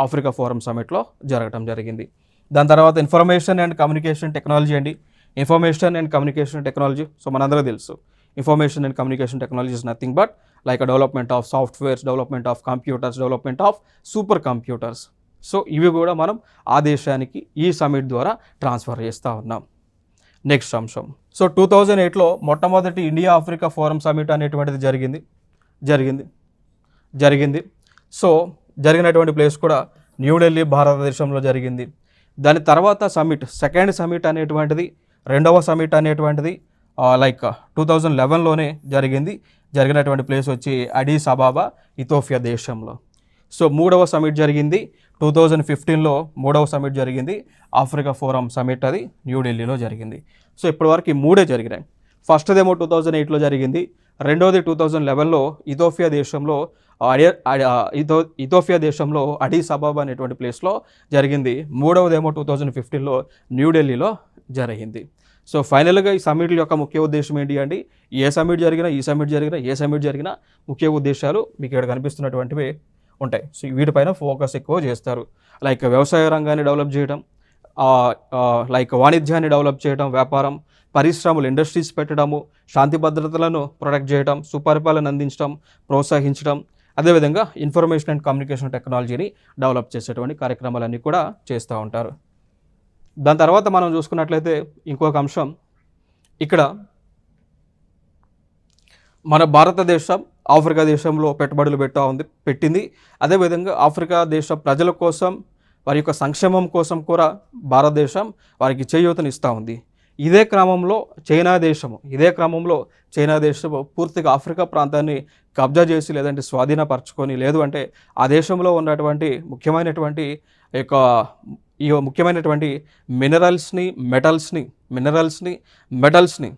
ఆఫ్రికా ఫోరం సమిట్లో జరగడం జరిగింది. దాని తర్వాత information and communication technology. So మనందరూ తెలుసు information and communication technology is nothing but like development of softwares, development of computers, development of super computers. So ఇవి కూడా మనం ఆ దేశానికి ఈ సమిట్ ద్వారా ట్రాన్స్ఫర్ చేస్తూ ఉన్నాం. నెక్స్ట్ అంశం. సో 2008లో మొట్టమొదటి ఇండియా ఆఫ్రికా ఫోరం సమిట్ అనేటువంటిది జరిగింది. సో జరిగినటువంటి ప్లేస్ కూడా న్యూఢిల్లీ, భారతదేశంలో జరిగింది. దాని తర్వాత సెకండ్ సమిట్ అనేటువంటిది, రెండవ సమిట్ అనేటువంటిది లైక్ 2011లోనే జరిగినటువంటి ప్లేస్ వచ్చి అడిస్ అబాబా, ఇథియోపియా దేశంలో. సో మూడవ సమిట్ జరిగింది 2015లో, మూడవ సమిట్ జరిగింది ఆఫ్రికా ఫోరం సమిట్, అది న్యూఢిల్లీలో జరిగింది. సో ఇప్పటివరకు ఈ మూడే జరిగినాయి. ఫస్ట్దేమో 2008లో జరిగింది, రెండవది 2011లో ఇథియోపియా దేశంలో అడిస్ అబాబా అనేటువంటి ప్లేస్లో జరిగింది. మూడవదేమో 2015లో న్యూఢిల్లీలో జరిగింది. సో ఫైనల్గా ఈ సమిట్ యొక్క ముఖ్య ఉద్దేశం ఏంటి అంటే ఏ సమిట్ జరిగినా ముఖ్య ఉద్దేశాలు మీకు ఇక్కడ కనిపిస్తున్నటువంటివి ఉంటాయి. సో వీటిపైన ఫోకస్ ఎక్కువ చేస్తారు. లైక్ వ్యవసాయ రంగాన్ని డెవలప్ చేయడం, లైక్ వాణిజ్యాన్ని డెవలప్ చేయడం, వ్యాపారం, పరిశ్రమలు, ఇండస్ట్రీస్ పెట్టడము, శాంతి భద్రతలను ప్రొటెక్ట్ చేయడం, సుపరిపాలన అందించడం, ప్రోత్సహించడం, అదేవిధంగా ఇన్ఫర్మేషన్ అండ్ కమ్యూనికేషన్ టెక్నాలజీని డెవలప్ చేసేటువంటి కార్యక్రమాలన్నీ కూడా చేస్తూ ఉంటారు. దాని తర్వాత మనం చూసుకున్నట్లయితే ఇంకొక అంశం ఇక్కడ మన భారతదేశం ఆఫ్రికా దేశంలో పెట్టుబడులు పెట్టింది. అదేవిధంగా ఆఫ్రికా దేశ ప్రజల కోసం వారి యొక్క సంక్షేమం కోసం కూడా భారతదేశం వారికి చేయూతనిస్తూ ఉంది. ఇదే క్రమంలో చైనా దేశము పూర్తిగా ఆఫ్రికా ప్రాంతాన్ని కబ్జా చేసి లేదంటే స్వాధీనపరచుకొని లేదు అంటే ఆ దేశంలో ఉన్నటువంటి ముఖ్యమైనటువంటి మెటల్స్ని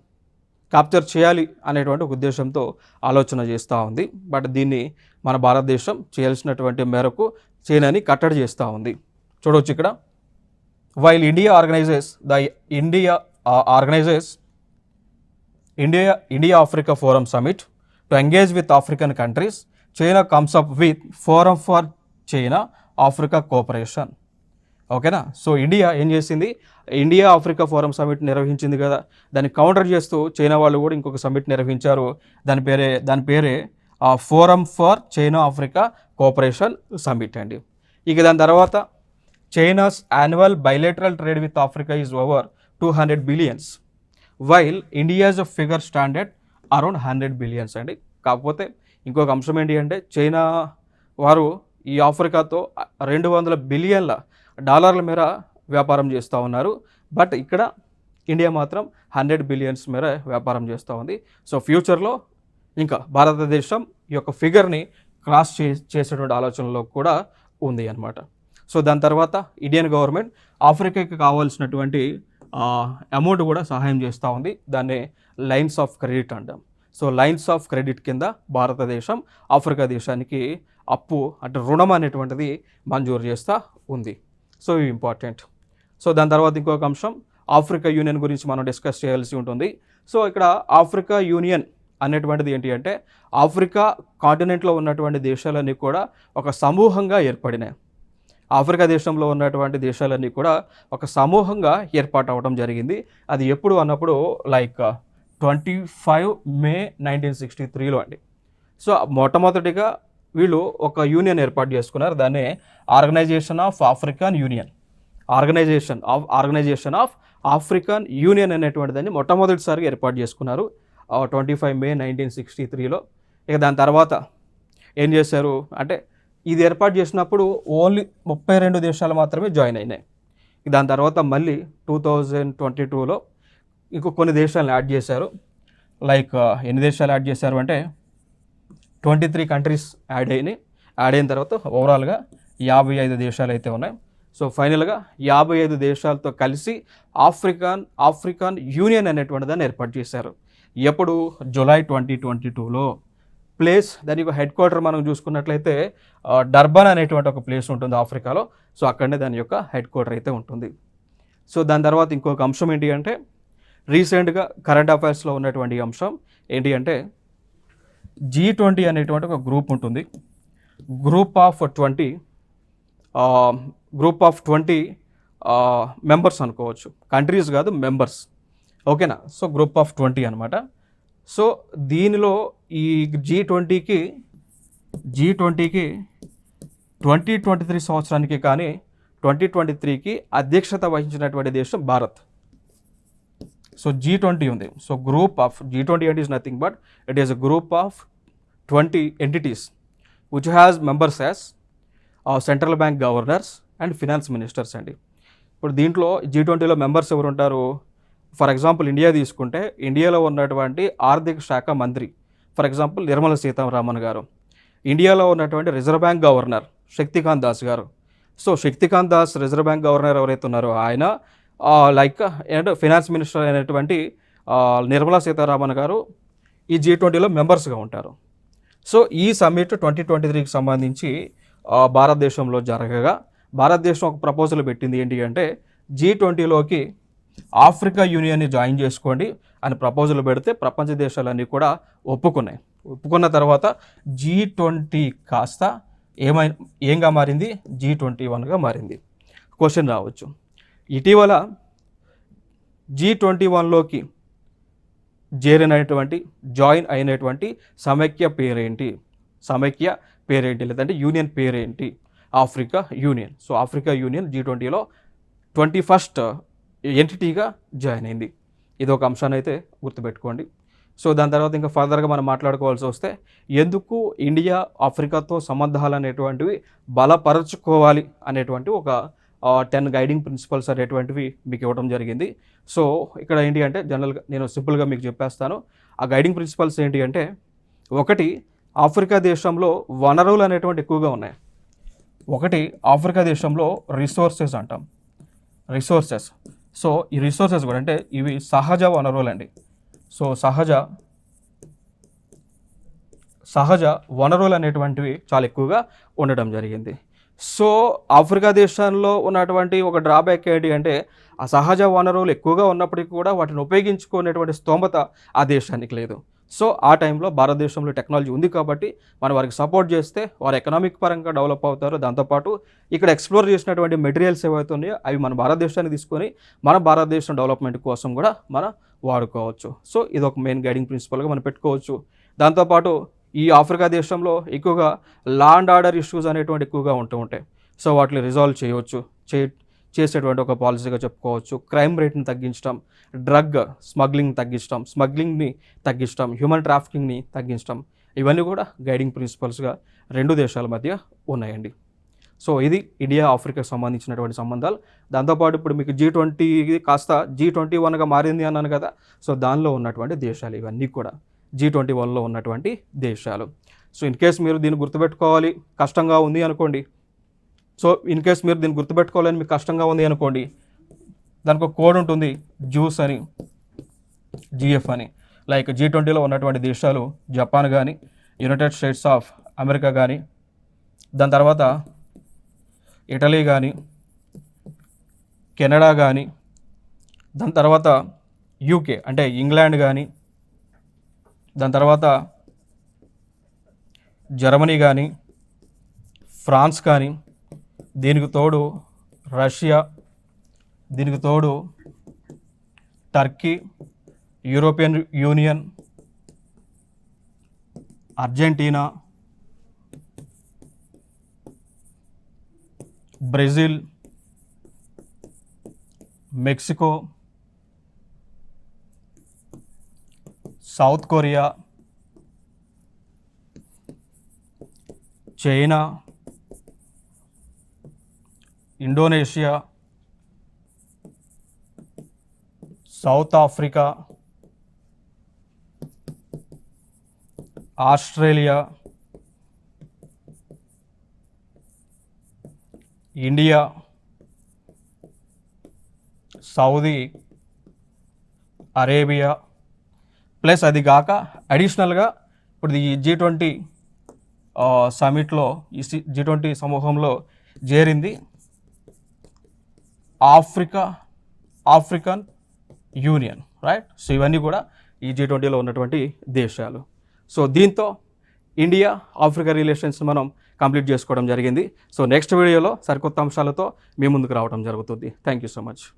క్యాప్చర్ చేయాలి అనేటువంటి ఉద్దేశంతో ఆలోచన చేస్తూ ఉంది. బట్ దీన్ని మన భారతదేశం చేయాల్సినటువంటి మేరకు చైనాని కట్టడి చేస్తూ ఉంది. చూడవచ్చు ఇక్కడ, while India organises India Africa forum summit to engage with African countries, China comes up with forum for China Africa cooperation. ఓకేనా. సో ఇండియా ఏం చేసింది, ఇండియా ఆఫ్రికా ఫోరం సమిట్ నిర్వహించింది కదా, దాన్ని కౌంటర్ చేస్తూ చైనా వాళ్ళు కూడా ఇంకొక సమిట్ నిర్వహించారు. దాని పేరే forum for China Africa cooperation summit అండి. ఇక దాని తర్వాత China's annual bilateral trade with Africa is over 200 billions while India's figure standard around 100 billions అండి. కాకపోతే ఇంకొక అంశం ఏంటి అంటే చైనా వారు ఈ ఆఫ్రికాతో 200 బిలియన్ల డాలర్ల మేర వ్యాపారం చేస్తూ ఉన్నారు. బట్ ఇక్కడ ఇండియా మాత్రం 100 బిలియన్స్ మేర వ్యాపారం చేస్తూ ఉంది. సో ఫ్యూచర్లో ఇంకా భారతదేశం ఈ యొక్క ఫిగర్ని క్రాస్ చేసేటువంటి ఆలోచనలో కూడా ఉంది అన్నమాట. సో దాని తర్వాత ఇండియన్ గవర్నమెంట్ ఆఫ్రికాకి కావాల్సినటువంటి అమౌంట్ కూడా సహాయం చేస్తూ ఉంది. దాన్ని లైన్స్ ఆఫ్ క్రెడిట్ అంటాం. సో లైన్స్ ఆఫ్ క్రెడిట్ కింద భారతదేశం ఆఫ్రికా దేశానికి అప్పు అంటే రుణం అనేటువంటిది మంజూరు చేస్తూ ఉంది. సో ఇవి ఇంపార్టెంట్. సో దాని తర్వాత ఇంకొక అంశం ఆఫ్రికా యూనియన్ గురించి మనం డిస్కస్ చేయాల్సి ఉంటుంది. సో ఇక్కడ ఆఫ్రికా యూనియన్ అనేటువంటిది ఏంటి అంటే ఆఫ్రికా కాంటినెంట్లో ఉన్నటువంటి దేశాలన్నీ కూడా ఒక సమూహంగా ఏర్పడినాయి. ఆఫ్రికా దేశంలో ఉన్నటువంటి దేశాలన్నీ కూడా ఒక సమూహంగా ఏర్పాటు అవ్వడం జరిగింది. అది ఎప్పుడు అన్నప్పుడు లైక్ 25 మే 1963లో అండి. సో మొట్టమొదటిగా వీళ్ళు ఒక యూనియన్ ఏర్పాటు చేసుకున్నారు. దాన్నే ఆర్గనైజేషన్ ఆఫ్ ఆఫ్రికన్ యూనియన్ అనేటువంటి దాన్ని మొట్టమొదటిసారిగా ఏర్పాటు చేసుకున్నారు 25 మే 1963లో. ఇక దాని తర్వాత ఏం చేశారు అంటే ఇది ఏర్పాటు చేసినప్పుడు ఓన్లీ 32 దేశాలు మాత్రమే జాయిన్ అయినాయి. దాని తర్వాత మళ్ళీ 2022లో ఇంకో కొన్ని దేశాలను యాడ్ చేశారు. లైక్ ఎన్ని దేశాలు యాడ్ చేశారు అంటే 23 కంట్రీస్ యాడ్ అయిన తర్వాత ఓవరాల్గా 55 దేశాలు అయితే ఉన్నాయి. సో ఫైనల్గా 55 దేశాలతో కలిసి ఆఫ్రికన్ యూనియన్ అనేటువంటి దాన్ని ఏర్పాటు చేశారు. ఎప్పుడు జూలై 2022లో. ప్లేస్ దానికి హెడ్ క్వార్టర్ మనం చూసుకున్నట్లయితే డర్బన్ అనేటువంటి ఒక ప్లేస్ ఉంటుంది ఆఫ్రికాలో. సో అక్కడనే దాని యొక్క హెడ్ క్వార్టర్ అయితే ఉంటుంది. సో దాని తర్వాత ఇంకొక అంశం ఏంటి అంటే రీసెంట్గా కరెంట్ అఫైర్స్లో ఉన్నటువంటి అంశం ఏంటి అంటే G20 అనేటువంటి ఒక గ్రూప్ ఉంటుంది. గ్రూప్ ఆఫ్ 20 మెంబర్స్ అనుకోవచ్చు, కంట్రీస్ కాదు మెంబర్స్. ఓకేనా. సో గ్రూప్ ఆఫ్ 20 అనమాట. సో దీనిలో ఈ G20కి 2023 సంవత్సరానికి కానీ 2023కి అధ్యక్షత వహించినటువంటి దేశం భారత్. సో G20 ఉంది. సో గ్రూప్ ఆఫ్ G20 అంటే is nothing but it is a group of 20 entities which has members as central bank governors and finance ministers అండి. ఇప్పుడు దీంట్లో G20లో మెంబర్స్ ఎవరు ఉంటారు? ఫర్ ఎగ్జాంపుల్ ఇండియా తీసుకుంటే ఇండియాలో ఉన్నటువంటి ఆర్థిక శాఖ మంత్రి ఫర్ ఎగ్జాంపుల్ నిర్మలా సీతారామన్ గారు, ఇండియాలో ఉన్నటువంటి Reserve Bank governor Shaktikanta Das garu. So Shaktikanta Das Reserve Bank governor ఎవరైతే ఉన్నారో ఆయన లైక్ ఫినాన్స్ మినిస్టర్ అయినటువంటి నిర్మలా సీతారామన్ గారు ఈ G20లో మెంబర్స్గా ఉంటారు. సో ఈ సమ్మిట్ 2023కి సంబంధించి భారతదేశంలో జరగగా భారతదేశం ఒక ప్రపోజల్ పెట్టింది. ఏంటి అంటే G20లోకి ఆఫ్రికా యూనియన్ని జాయిన్ చేసుకోండి అని ప్రపోజల్ పెడితే ప్రపంచ దేశాలన్నీ కూడా ఒప్పుకున్న తర్వాత G20 కాస్త ఏంగా మారింది? G21గా మారింది. క్వశ్చన్ రావచ్చు, ఇటీవల G21లోకి జాయిన్ అయినటువంటి సమైక్య పేరేంటి? సమైక్య పేరేంటి, లేదంటే యూనియన్ పేరేంటి? Africa union. So Africa union G20లో 21st ఎంటిటీగా జాయిన్ అయింది. ఇది ఒక అంశాన్ని అయితే గుర్తుపెట్టుకోండి. సో దాని తర్వాత ఇంకా ఫర్దర్గా మనం మాట్లాడుకోవాల్సి వస్తే ఎందుకు ఇండియా ఆఫ్రికాతో సంబంధాలు అనేటువంటివి బలపరచుకోవాలి అనేటువంటి ఒక 10 గైడింగ్ ప్రిన్సిపల్స్ అనేటువంటివి మీకు ఇవ్వడం జరిగింది. సో ఇక్కడ ఏంటి అంటే జనరల్గా నేను సింపుల్గా మీకు చెప్పేస్తాను. ఆ గైడింగ్ ప్రిన్సిపల్స్ ఏంటి అంటే, ఒకటి, ఆఫ్రికా దేశంలో వనరులు అనేటువంటి ఎక్కువగా ఉన్నాయి. ఒకటి, ఆఫ్రికా దేశంలో రిసోర్సెస్ అంటాం, రిసోర్సెస్. సో ఈ రిసోర్సెస్ కూడా అంటే ఇవి సహజ వనరులు అండి. సో సహజ వనరులు అనేటువంటివి చాలా ఎక్కువగా ఉండడం జరిగింది. సో ఆఫ్రికా దేశంలో ఉన్నటువంటి ఒక డ్రాబ్యాక్ ఏంటి అంటే, ఆ సహజ వనరులు ఎక్కువగా ఉన్నప్పటికీ కూడా వాటిని ఉపయోగించుకునేటువంటి స్తోమత ఆ దేశానికి లేదు. సో ఆ టైంలో భారతదేశంలో టెక్నాలజీ ఉంది కాబట్టి మనం వారికి సపోర్ట్ చేస్తే వారు ఎకనామిక్ పరంగా డెవలప్ అవుతారు. దాంతోపాటు ఇక్కడ ఎక్స్ప్లోర్ చేసినటువంటి మెటీరియల్స్ ఏవైతే ఉన్నాయో అవి మన భారతదేశానికి తీసుకొని మన భారతదేశం డెవలప్మెంట్ కోసం కూడా మనం వాడుకోవచ్చు. సో ఇది ఒక మెయిన్ గైడింగ్ ప్రిన్సిపల్గా మనం పెట్టుకోవచ్చు. దాంతోపాటు ఈ ఆఫ్రికా దేశంలో ఎక్కువగా లా అండ్ ఆర్డర్ ఇష్యూస్ అనేటువంటి ఎక్కువగా ఉంటూ ఉంటాయి. సో వాటిని రిజాల్వ్ చేయవచ్చు, చేసేటువంటి ఒక పాలసీగా చెప్పుకోవచ్చు. క్రైమ్ రేట్ని తగ్గించడం, డ్రగ్ స్మగ్లింగ్ని తగ్గించడం, హ్యూమన్ ట్రాఫికింగ్ని తగ్గించడం, ఇవన్నీ కూడా గైడింగ్ ప్రిన్సిపల్స్గా రెండు దేశాల మధ్య ఉన్నాయండి. సో ఇది ఇండియా ఆఫ్రికాకు సంబంధించినటువంటి సంబంధాలు. దాంతోపాటు ఇప్పుడు మీకు G20 కాస్త G21గా మారింది అన్నాను కదా. సో దానిలో ఉన్నటువంటి దేశాలు ఇవన్నీ కూడా G21లో ఉన్నటువంటి దేశాలు. సో ఇన్ కేస్ మీరు దీన్ని గుర్తుపెట్టుకోవాలి కష్టంగా ఉంది అనుకోండి, మీకు కష్టంగా ఉంది అనుకోండి, దానికి ఒక కోడ్ ఉంటుంది, జ్యూస్ అని, GF అని. లైక్ G20లో ఉన్నటువంటి దేశాలు జపాన్ కానీ, యునైటెడ్ స్టేట్స్ ఆఫ్ అమెరికా కానీ, దాని తర్వాత ఇటలీ కానీ, కెనడా కానీ, దాని తర్వాత UK అంటే ఇంగ్లాండ్ కానీ, దాని తర్వాత జర్మనీ కానీ, ఫ్రాన్స్ కానీ, దీనికి తోడు రష్యా, దీనికి తోడు Turkey, European union, Argentina, Brazil, Mexico, south Korea, China, Indonesia, south Africa, Australia, India, Saudi Arabia, plus అది కాక అడిషనల్గా ఇప్పుడు ఈ G20 సమిట్లో, ఈ G20 సమూహంలో చేరింది ఆఫ్రికన్ యూనియన్, రైట్. సో ఇవన్నీ కూడా ఈ G20లో ఉన్నటువంటి దేశాలు. సో దీంతో ఇండియా ఆఫ్రికా రిలేషన్స్ మనం కంప్లీట్ చేసుకోవడం జరిగింది. సో నెక్స్ట్ వీడియోలో సరికొత్త అంశాలతో మీ ముందుకు రావడం జరుగుతుంది. Thank you so much.